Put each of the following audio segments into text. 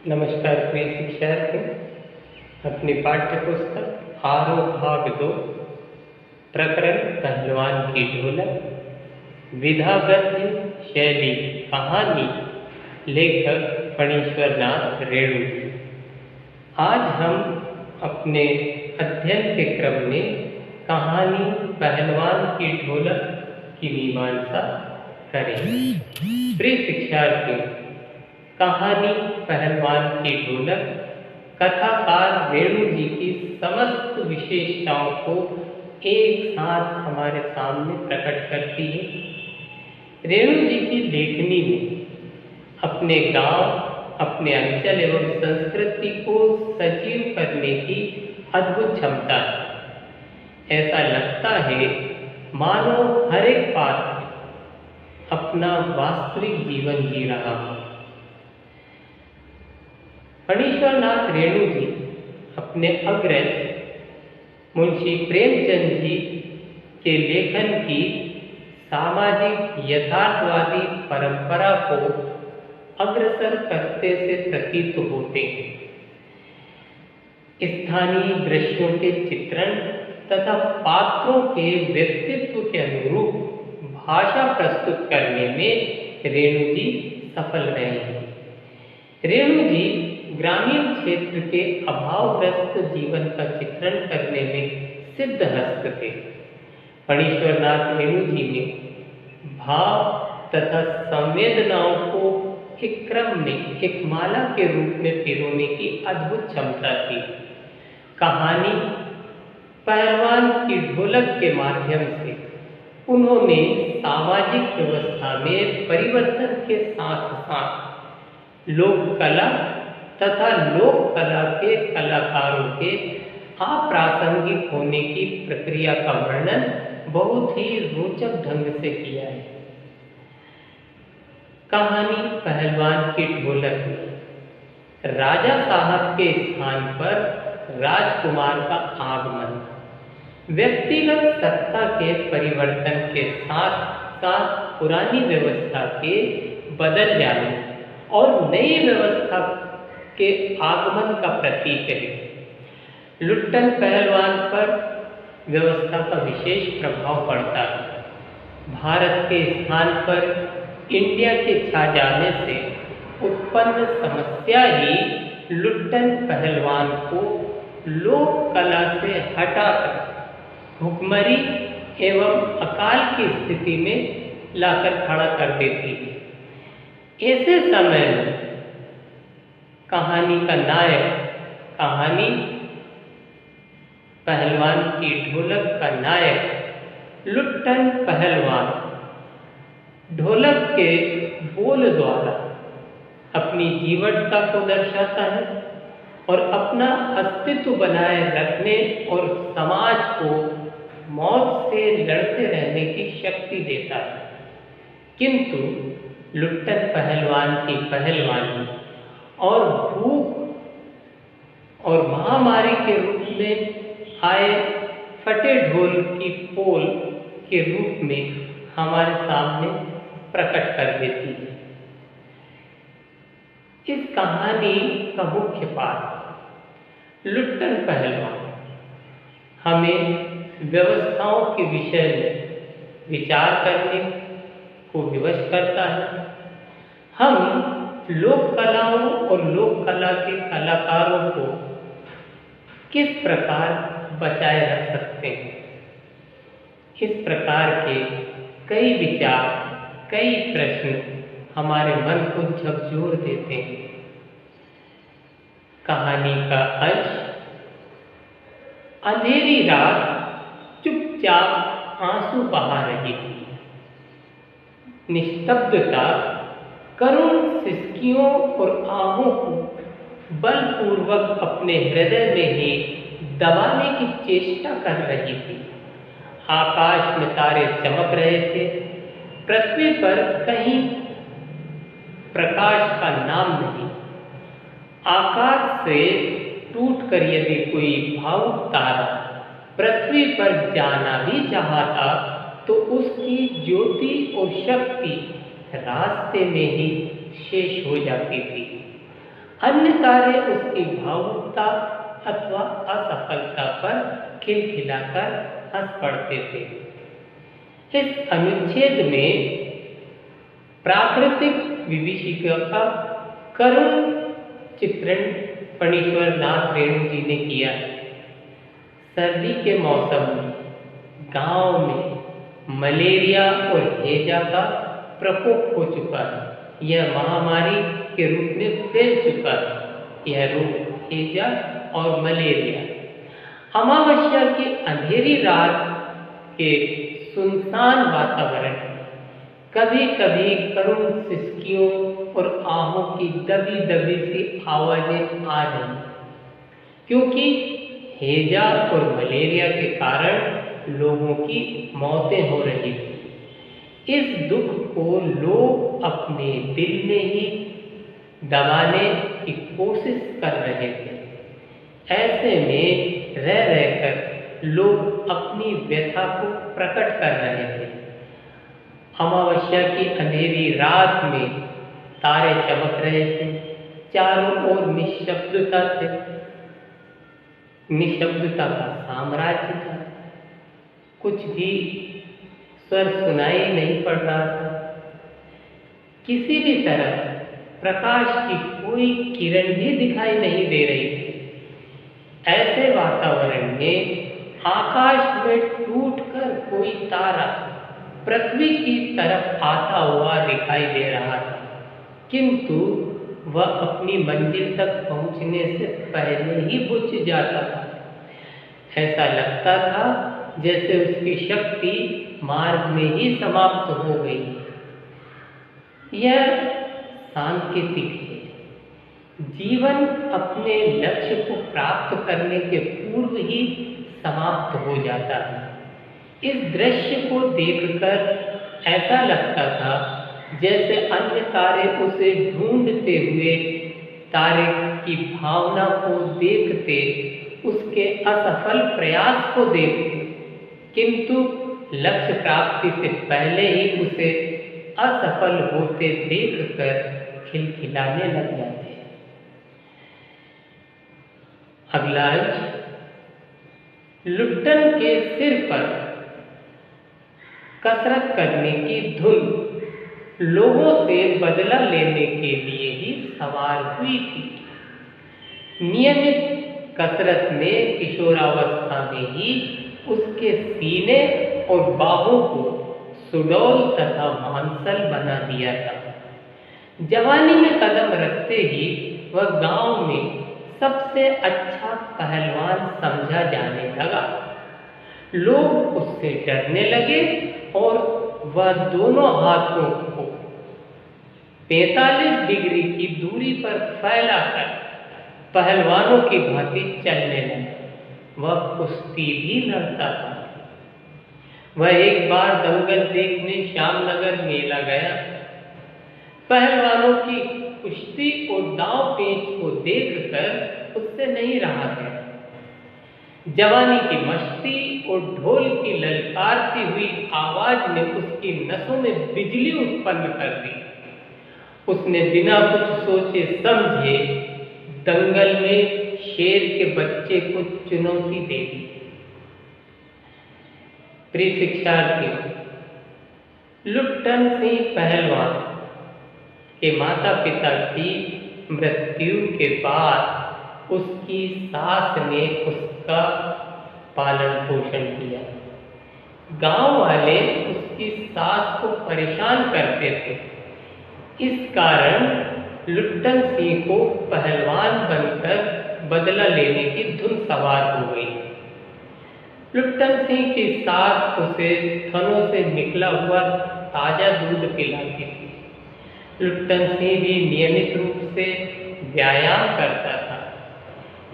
नमस्कार प्रिय शिक्षार्थी। अपनी पाठ्य पुस्तक आरोह भाग 2 प्रकरण पहलवान की ढोलक विधागद्य शैली कहानी लेखक फणीश्वरनाथ रेणु। आज हम अपने अध्ययन के क्रम में कहानी पहलवान की ढोलक की मीमांसा करेंगे। प्रिय शिक्षार्थियों, कहानी पहलवान की ढोलक कथाकार रेणु जी की समस्त विशेषताओं को एक साथ हमारे सामने प्रकट करती है। रेणु जी की लेखनी में अपने गांव, अपने अंचल एवं संस्कृति को सजीव करने की अद्भुत क्षमता है। ऐसा लगता है मानो हर एक पात्र अपना वास्तविक जीवन जी रहा हो। फणीश्वरनाथ रेणु जी अपने अग्रज मुंशी प्रेमचंद जी के लेखन की सामाजिक यथार्थवादी परंपरा को अग्रसर करते से प्रतीत होते हैं। स्थानीय दृश्यों के चित्रण तथा पात्रों के व्यक्तित्व के अनुरूप भाषा प्रस्तुत करने में रेणु जी सफल रहे हैं। रेणु जी ग्रामीण क्षेत्र के अभावग्रस्त जीवन का चित्रण करने में सिद्धहस्त थे। फणीश्वरनाथ रेणु जी ने भाव तथा संवेदनाओं को एक क्रम में एक माला के रूप में पिरोने की अद्भुत क्षमता थी। कहानी पहलवान की ढोलक के माध्यम से उन्होंने सामाजिक व्यवस्था में परिवर्तन के साथ साथ लोक कला तथा लोक कला के कलाकारों के अप्रासंगिक होने की प्रक्रिया का वर्णन बहुत ही रोचक ढंग से किया है। कहानी पहलवान की ढोलक में राजा साहब के स्थान पर राजकुमार का आगमन, व्यक्तिगत सत्ता के परिवर्तन के साथ साथ पुरानी व्यवस्था के बदल जाने और नई व्यवस्था के आगमन का प्रतीक है। लुट्टन पहलवान पर व्यवस्था का विशेष प्रभाव पड़ता है। भारत के स्थान पर इंडिया के छा जाने से उत्पन्न समस्या ही लुट्टन पहलवान को लोक कला से हटाकर भुखमरी एवं अकाल की स्थिति में लाकर खड़ा कर देती है। ऐसे समय में कहानी का नायक, कहानी पहलवान की ढोलक का नायक लुट्टन पहलवान ढोलक के बोल द्वारा अपनी जीवटता को दर्शाता है और अपना अस्तित्व बनाए रखने और समाज को मौत से लड़ते रहने की शक्ति देता है। किंतु लुट्टन पहलवान की पहलवानी और भूख और महामारी के रूप में आए फटे ढोल की पोल के रूप में हमारे सामने प्रकट कर देती है। इस कहानी का मुख्य पात्र लुट्टन पहलवान हमें व्यवस्थाओं के विषय में विचार करने को विवश करता है। हम लोक कलाओं और लोक कला के कलाकारों को किस प्रकार बचाए रख सकते हैं, इस प्रकार के कई विचार, कई प्रश्न हमारे मन को झकझोर देते हैं। कहानी का अंश अंधेरी रात चुपचाप आंसू बहा रही थी। निस्तब्धता करुण सिसकियों और आहों को बलपूर्वक अपने हृदय में ही दबाने की चेष्टा कर रही थी। आकाश में तारे चमक रहे थे। पृथ्वी पर कहीं प्रकाश का नाम नहीं। आकाश से टूटकर यदि कोई भावुक तारा पृथ्वी पर जाना भी चाहता तो उसकी ज्योति और शक्ति रास्ते में ही शेष हो जाती थी। अन्य तारे उसकी भावुकता अथवा असफलता पर खिलखिलाकर हंस पड़ते थे। इस अनुच्छेद में प्राकृतिक विभीषिका का करुण चित्रण फणीश्वर नाथ रेणु जी ने किया है। सर्दी के मौसम में गांव में मलेरिया और हैजा का प्रकोप हो चुका है। यह महामारी के रूप में फैल चुका है। यह रोग हैजा और मलेरिया अमावस्या की अंधेरी रात के सुनसान वातावरण में कभी कभी करुण सिसकियों और आहों की दबी दबी सी आवाजें आ रही, क्योंकि हैजा और मलेरिया के कारण लोगों की मौतें हो रही थी। इस दुख को लोग अपने दिल में ही दबाने की कोशिश कर रहे थे। ऐसे में रह रहकर लोग अपनी व्यथा को प्रकट कर रहे थे। अमावस्या की अंधेरी रात में तारे चमक रहे थे। चारों ओर निशब्दता थे, निशब्दता का साम्राज्य था। कुछ भी स्वर सुनाई नहीं पड़ रहा था। किसी भी तरह प्रकाश की कोई किरण भी दिखाई नहीं दे रही थी। ऐसे वातावरण में आकाश में टूटकर कोई तारा पृथ्वी की तरफ आता हुआ दिखाई दे रहा था, किंतु वह अपनी मंजिल तक पहुंचने से पहले ही बुझ जाता था। ऐसा लगता था जैसे उसकी शक्ति मार्ग में ही समाप्त हो गई। यह सांकेतिक है। जीवन अपने लक्ष्य को प्राप्त करने के पूर्व ही समाप्त हो जाता है। इस दृश्य को देखकर ऐसा लगता था जैसे अन्य तारे उसे ढूंढते हुए तारे की भावना को देखते, उसके असफल प्रयास को देखते, किंतु लक्ष्य प्राप्ति से पहले ही उसे असफल होते देखकर खिलखिलाने लग जाते। अगला अंश, लुट्टन के सिर पर कसरत करने की धुन लोगों से बदला लेने के लिए ही सवार हुई थी। नियमित कसरत में किशोरावस्था में ही उसके सीने और बाहों को सुडौल तथा मांसल बना दिया था। जवानी में कदम रखते ही वह गांव में सबसे अच्छा पहलवान समझा जाने लगा। लोग उससे डरने लगे और वह दोनों हाथों को 45 डिग्री की दूरी पर फैलाकर पहलवानों की भांति चलने लगा। वह कुश्ती भी लड़ता था। वह एक बार दंगल देखने श्यामनगर मेला गया। पहलवानों की कुश्ती और दांव पेच को देखकर उससे नहीं रहा गया। जवानी की मस्ती और ढोल की ललकारती हुई आवाज ने उसकी नसों में बिजली उत्पन्न कर दी। उसने बिना कुछ सोचे समझे दंगल में शेर के बच्चे को चुनौती दे दी। प्रिय शिक्षार्थियों, लुट्टन सिंह पहलवान के माता पिता की मृत्यु के बाद उसकी सास ने उसका पालन पोषण किया। गांव वाले उसकी सास को परेशान करते थे। इस कारण लुट्टन सिंह को पहलवान बनकर बदला लेने की धुन सवार हो गई। लुट्टन सिंह की सास उसे थनों से निकला हुआ ताजा दूध पिलाती थी। लुट्टन सिंह भी नियमित रूप से व्यायाम करता था।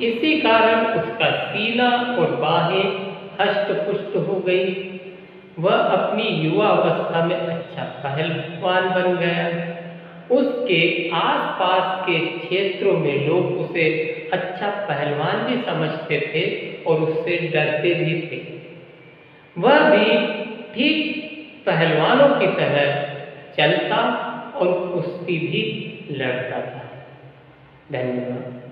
इसी कारण उसका सीना और बाहें हष्ट पुष्ट हो गई। वह अपनी युवा अवस्था में अच्छा पहलवान बन गया। उसके आसपास के क्षेत्रों में लोग उसे अच्छा पहलवान भी समझते थे और उससे डरते भी थे। वह भी ठीक पहलवानों की तरह चलता और कुश्ती भी लड़ता था। धन्यवाद।